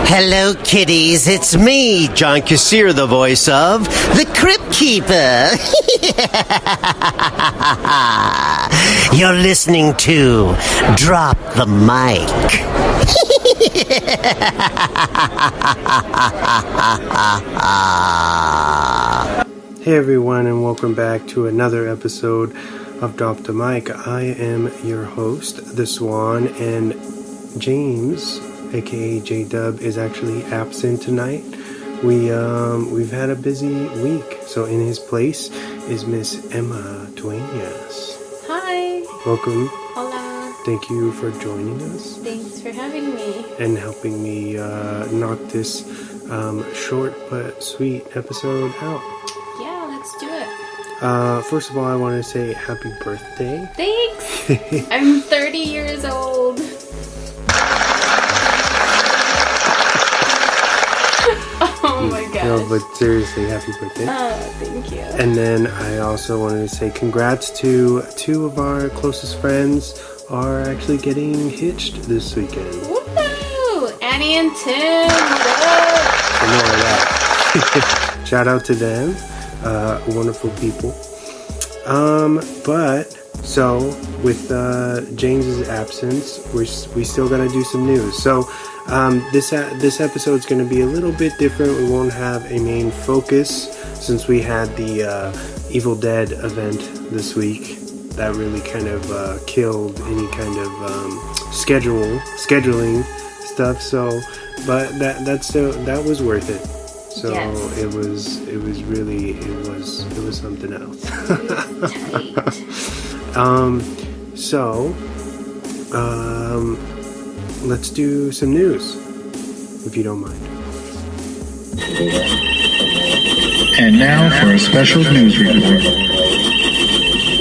Hello, kiddies. It's me, John Kassir, the voice of the Crypt Keeper. You're listening to Drop the Mic. Hey everyone, and welcome back to another episode of Drop the Mic. I am your host, the Swan, and James, aka J-Dub, is actually absent tonight. We've had a busy week, so in his place is Miss Emma Duenas. Hi. Welcome. Hola. Thank you for joining us. Thanks for having me. And helping me knock this short but sweet episode out. Yeah, let's do it. First of all, I want to say happy birthday. Thanks. I'm 30 years old. Oh my gosh. No, but seriously, happy birthday. Oh, thank you. And then I also wanted to say congrats to two of our closest friends are actually getting hitched this weekend. Woo! Annie and Tim. What So more of that. Shout out to them. Wonderful people. But so with James's absence, we still gotta do some news. So this episode's gonna be a little bit different. We won't have a main focus since we had the Evil Dead event this week. That really kind of killed any kind of scheduling stuff. So, but that was worth it. So yes. it was something else. Let's do some news, if you don't mind. And now for a special news report,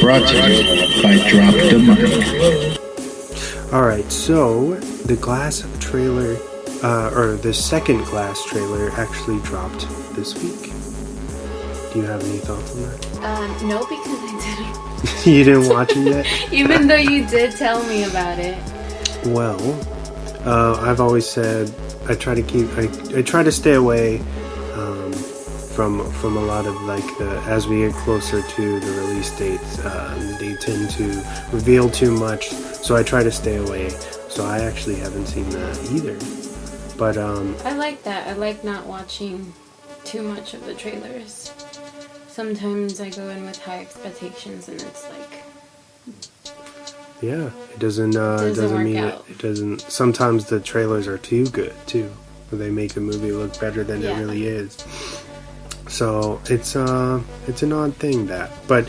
brought to you by Drop the Mic. Alright, so the Glass trailer, or the second Glass trailer actually dropped this week. Do you have any thoughts on that? No, because I didn't. You didn't watch it yet? Even though you did tell me about it. Well, I've always said I try to stay away from a lot of as we get closer to the release dates, they tend to reveal too much, so I try to stay away. So I actually haven't seen that either. But I like that. I like not watching too much of the trailers. Sometimes I go in with high expectations and it's like, yeah, it doesn't mean out. it doesn't. Sometimes the trailers are too good too, where they make a movie look better than it really is. So it's an odd thing that. But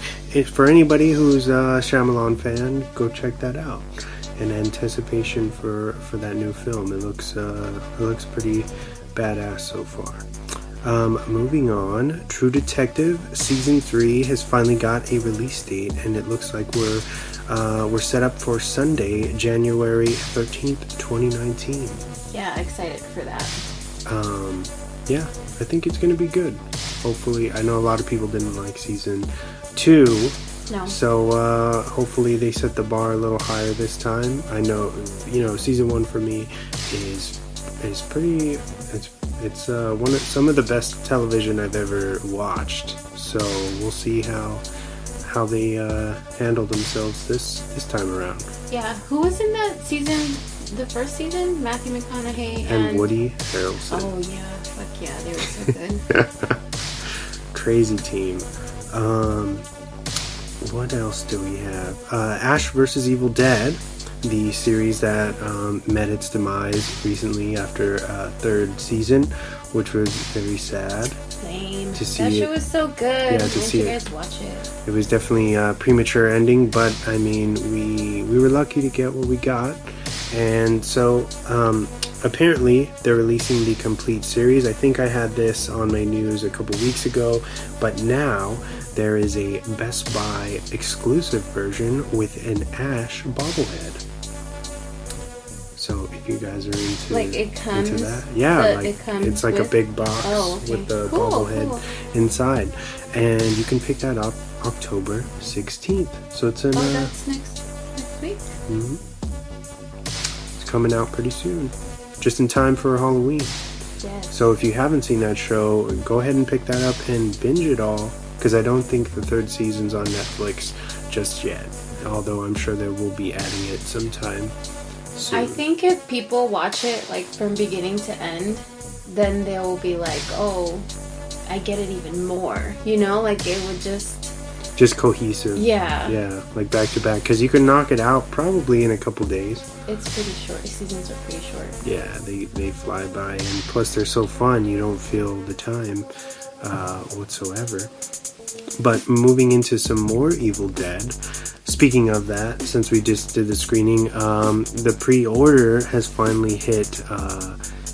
for anybody who's a Shyamalan fan, go check that out. In anticipation for that new film, it looks pretty badass so far. Moving on, True Detective Season 3 has finally got a release date, and it looks like we're set up for Sunday, January 13th, 2019. yeah, excited for that. Yeah, I think it's going to be good. Hopefully, I know a lot of people didn't like Season 2. No. So hopefully they set the bar a little higher this time. I know, Season 1 for me is pretty. It's some of the best television I've ever watched. So we'll see how they handle themselves this time around. Yeah, who was in that season? The first season? Matthew McConaughey And Woody Harrelson. Oh yeah, fuck yeah, they were so good. Crazy team. What else do we have? Ash vs. Evil Dead, the series that met its demise recently after third season, which was very sad. Lame. To see that it. show was so good. Yeah, Why to don't see you it. guys watch it? It was definitely a premature ending, but I mean, we were lucky to get what we got. And so apparently they're releasing the complete series. I think I had this on my news a couple weeks ago, but now there is a Best Buy exclusive version with an Ash bobblehead. So if you guys are into that, yeah, it's like a big box with the bobblehead inside, and you can pick that up October 16th. So it's in. That's next week. Mm-hmm. It's coming out pretty soon. just in time for Halloween. Yes. So if you haven't seen that show, go ahead and pick that up and binge it all, because I don't think the 3rd season's on Netflix just yet, although I'm sure they will be adding it sometime soon. I think if people watch it like from beginning to end, then they'll be like, oh, I get it even more, you know, like it would just cohesive. Yeah, like back to back, because you can knock it out probably in a couple days. it's pretty short. Seasons are pretty short. Yeah, they fly by, and plus they're so fun, you don't feel the time whatsoever. But moving into some more Evil Dead, speaking of that, since we just did the screening, the pre-order has finally hit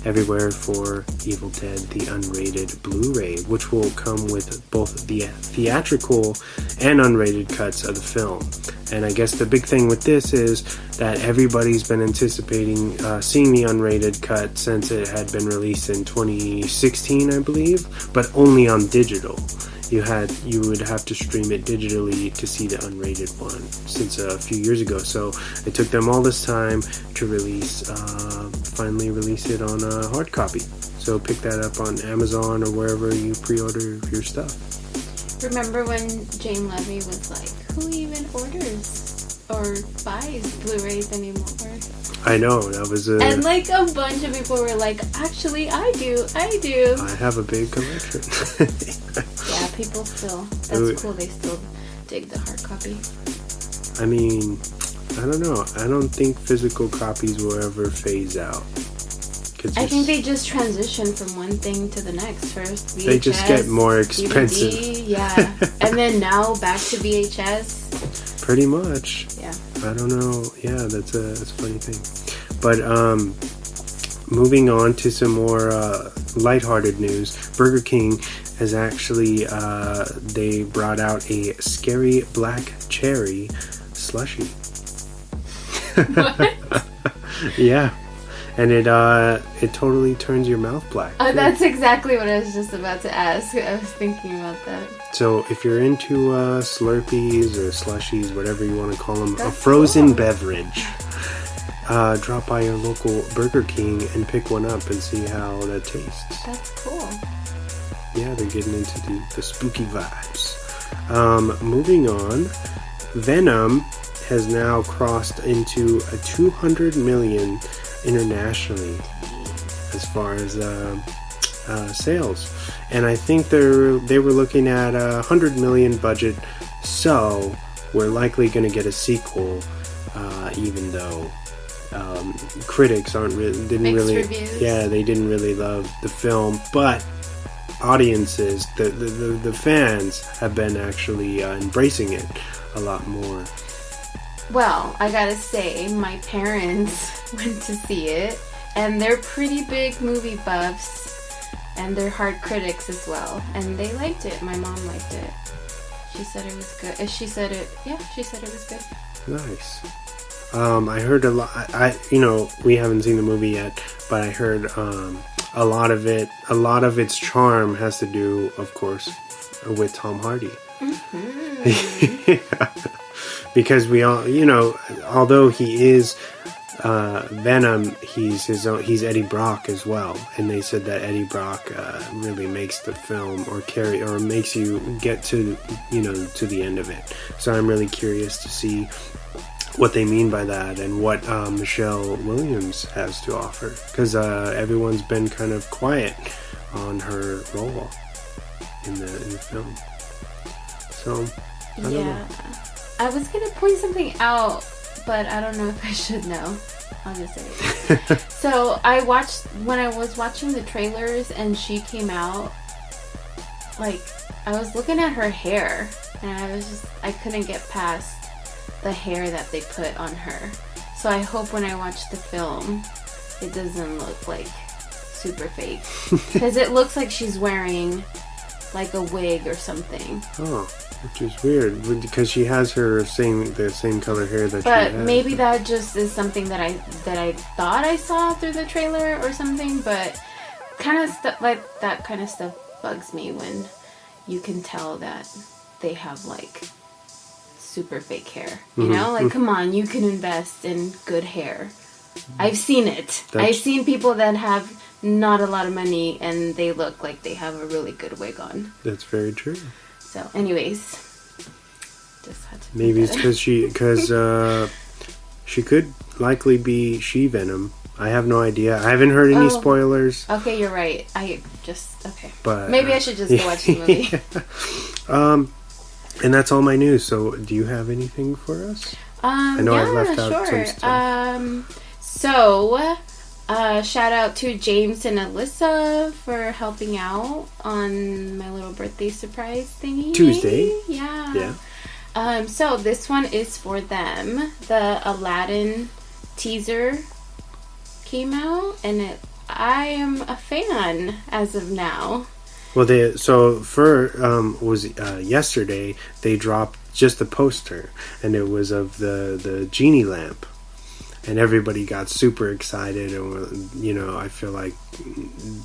everywhere for Evil Dead, the unrated Blu-ray, which will come with both the theatrical and unrated cuts of the film. And I guess the big thing with this is that everybody's been anticipating seeing the unrated cut since it had been released in 2016, I believe, but only on digital. You would have to stream it digitally to see the unrated one since a few years ago. So it took them all this time to finally release it on a hard copy. So pick that up on Amazon or wherever you pre-order your stuff. Remember when Jane Levy was like, who even orders or buys Blu-rays anymore? I know, that was and like a bunch of people were like, actually I do. I have a big collection. Yeah, people still, that's cool, they still dig the hard copy. I mean, I don't know. I don't think physical copies will ever phase out. I think they just transition from one thing to the next. First VHS, they just get more expensive. DVD, yeah. And then now back to VHS. Pretty much. Yeah. I don't know. Yeah, that's a funny thing. But moving on to some more lighthearted news, Burger King has actually they brought out a scary black cherry slushie. What? Yeah. And it totally turns your mouth black. Oh, that's exactly what I was just about to ask. I was thinking about that. So if you're into Slurpees or slushies, whatever you want to call them, a frozen beverage, drop by your local Burger King and pick one up and see how that tastes. That's cool. Yeah, they're getting into the spooky vibes. Moving on, Venom has now crossed into a 200 million internationally as far as sales, and I think they were looking at a 100 million budget, so we're likely going to get a sequel, even though critics didn't really love the film, but audiences, the fans have been actually embracing it a lot more. Well, I gotta say, my parents went to see it, and they're pretty big movie buffs, and they're hard critics as well, and they liked it. My mom liked it. She said it was good. She said it was good. Nice. I heard a lot. We haven't seen the movie yet, but I heard a lot of its charm has to do, of course, with Tom Hardy. Mm-hmm. Yeah. Because we all, although he is Venom, he's Eddie Brock as well, and they said that Eddie Brock really makes the film or makes you get to the end of it. So I'm really curious to see what they mean by that and what Michelle Williams has to offer, because everyone's been kind of quiet on her role in the film. So I don't know. I was gonna point something out, but I don't know if I should now. I'll just say it. So when I was watching the trailers and she came out, like, I was looking at her hair, and I couldn't get past the hair that they put on her. So I hope when I watch the film, it doesn't look like super fake. Because it looks like she's wearing like a wig or something. Oh. Which is weird, because she has the same color hair that she has. But maybe that just is something that I thought I saw through the trailer or something. But kind of stuff like that kind of stuff bugs me when you can tell that they have like super fake hair. You know, like, come on, you can invest in good hair. I've seen it. I've seen people that have not a lot of money and they look like they have a really good wig on. That's very true. So, anyways, just had to maybe it's because she could likely be She-Venom. I have no idea. I haven't heard any spoilers. Okay, you're right. But maybe I should just go watch the movie. And that's all my news. So, do you have anything for us? I know I've left out some stuff. Shout out to James and Alyssa for helping out on my little birthday surprise thingy. Tuesday. Yeah. So this one is for them. The Aladdin teaser came out, and I am a fan as of now. Well, yesterday they dropped just the poster, and it was of the genie lamp, and everybody got super excited, and I feel like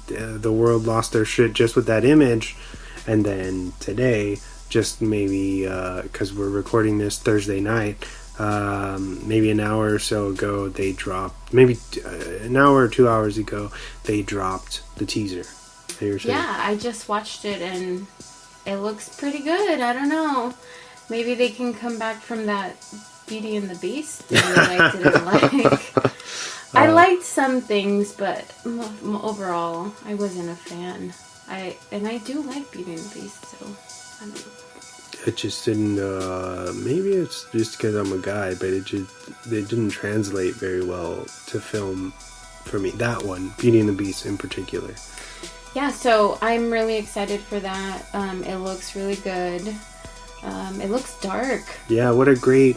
the world lost their shit just with that image, and then today, just maybe because we're recording this Thursday night, maybe an hour or so ago, they dropped, maybe an hour or 2 hours ago, they dropped the teaser. Yeah, I just watched it and it looks pretty good. I don't know. Maybe they can come back from that Beauty and the Beast thing that I didn't like. I liked some things, but overall, I wasn't a fan. I do like Beauty and the Beast, so I don't know. It just didn't. Maybe it's just because I'm a guy, but it didn't translate very well to film for me. That one, Beauty and the Beast in particular. Yeah, so I'm really excited for that. It looks really good. It looks dark. Yeah, what a great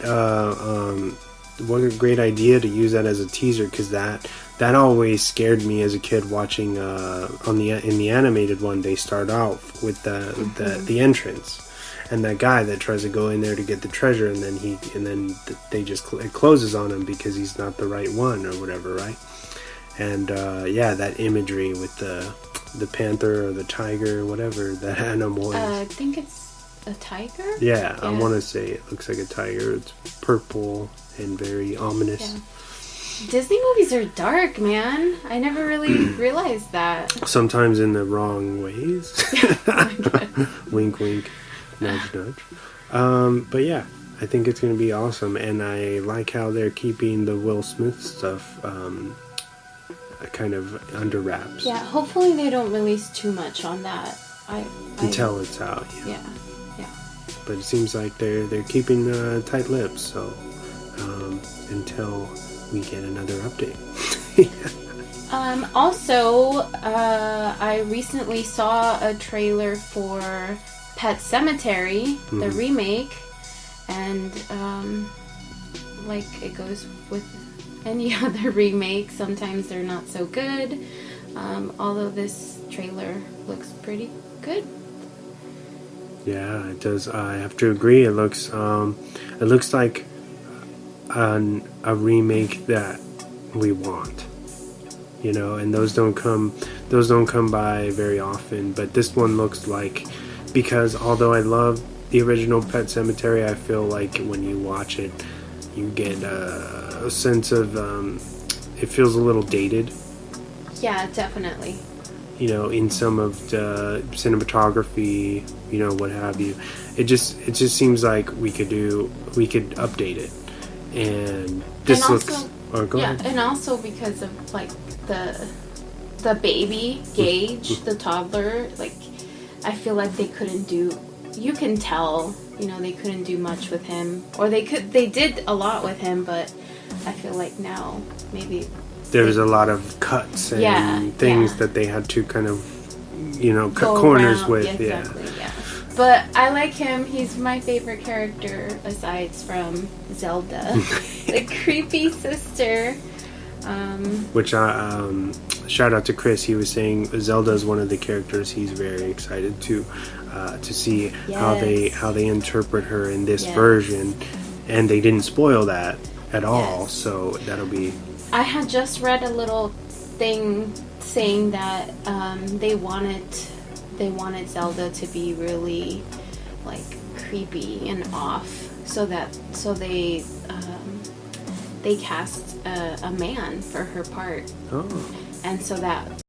idea to use that as a teaser, because that always scared me as a kid watching in the animated one. They start out with the entrance, and that guy that tries to go in there to get the treasure, and then it closes on him because he's not the right one or whatever, right? And that imagery with the panther or the tiger or whatever that animal is. I think it's a tiger? Yeah, I want to say it looks like a tiger. It's purple and very ominous. Yeah. Disney movies are dark, man. I never really realized that. Sometimes in the wrong ways. Wink, wink, nudge, nudge. But yeah, I think it's going to be awesome. And I like how they're keeping the Will Smith stuff kind of under wraps. Yeah, hopefully they don't release too much on that. Until it's out. Yeah. But it seems like they're keeping tight lips. So until we get another update. Also, I recently saw a trailer for Pet Sematary, the remake, and like it goes with any other remake, sometimes they're not so good, although this trailer looks pretty good. Yeah, it does. I have to agree. It looks like a remake that we want, and those don't come by very often. But this one looks like, because although I love the original Pet Sematary, I feel like when you watch it, you get a sense of it feels a little dated. Yeah, definitely. In some of the cinematography, what have you. It just seems like we could update it. And this looks. Go ahead. And also because of like the baby Gage, the toddler, like I feel like they couldn't do. You can tell, they couldn't do much with him, or they did a lot with him, but I feel like now maybe there's a lot of cuts and things that they had to kind of, cut corners around. with. Yeah, exactly, yeah. But I like him. He's my favorite character aside from Zelda, the creepy sister. Which shout out to Chris. He was saying Zelda is one of the characters he's very excited to see how they interpret her in this version, and they didn't spoil that at all. So that'll be. I had just read a little thing saying that they wanted Zelda to be really like creepy and off, so they they cast a man for her part. Oh. And so that